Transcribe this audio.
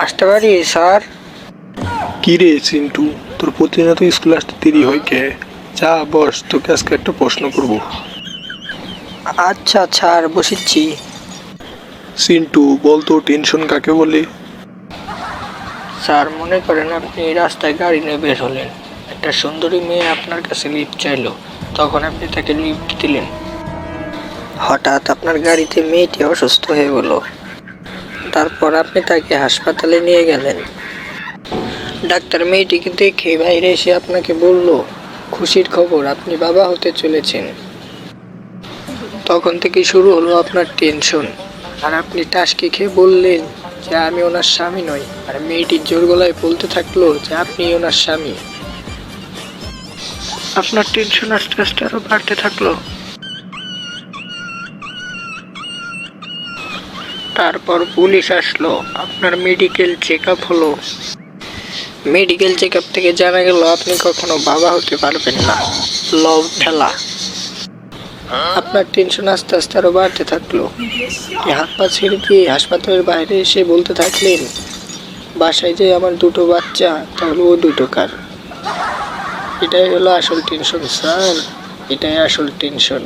আসতে পারি স্যার? কি রে চিন্টু, তোর প্রতিদিন তো স্কুলে আসতে দেরি হয় কে? যা বস, তোকে আজকে একটা প্রশ্ন করব। আচ্ছা স্যার, বসেছি। চিন্টু বলতো টেনশন কাকে বলে? স্যার, মনে করেন আপনি রাস্তায় গাড়ি নিয়ে বের হলেন, একটা সুন্দরী মেয়ে আপনার কাছে লিফট চাইলো, তখন আপনি তাকে লিফট দিলেন। হঠাৎ আপনার গাড়িতে মেয়েটি অসুস্থ হয়ে গেল, তারপর আপনি তাকে হাসপাতালে নিয়ে গেলেন। ডাক্তার মেয়েটিকে দেখে বাইরে এসে আপনাকে বলল খুশির খবর, আপনি বাবা হতে চলেছেন। তখন থেকে শুরু হলো আপনার টেনশন, আর আপনি টাসকি খেয়ে বললেন যে আমি ওনার স্বামী নই, আর মেয়েটি জোর গলায় বলতে থাকলো যে আপনি ওনার স্বামী। আপনার টেনশন আস্তে আস্তে আরো বাড়তে থাকলো। তারপর পুলিশ আসলো, আপনার মেডিকেল চেক আপ হলো। মেডিকেল চেক আপ থেকে জানা গেল আপনি কখনো বাবা হতে পারবেন না। লভ ঠেলা। আপনার টেনশন আস্তে আস্তে আরো বাড়তে থাকলো। হাত পা ছেড়ে দিয়ে হাসপাতালের বাইরে এসে বলতে থাকলেন, বাসায় যে আমার দুটো বাচ্চা, তাহলে ও দুটো কার? এটাই হলো আসল টেনশন স্যার, এটাই আসল টেনশন।